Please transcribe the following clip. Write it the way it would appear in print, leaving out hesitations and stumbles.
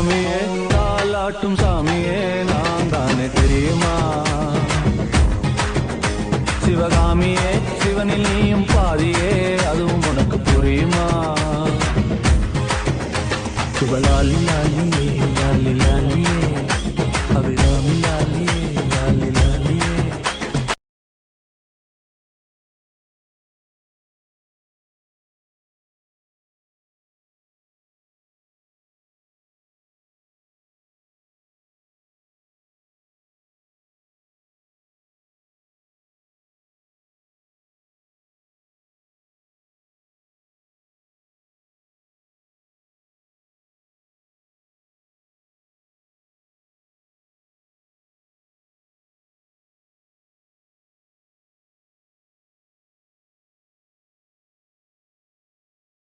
சிவகாமியே தாலாட்டும் சாமியே நான் தானே தெரியுமா? சிவகாமியே சிவனில் நீயும் பாதியே அதுவும் உனக்கு புரியுமா? சிவலாலி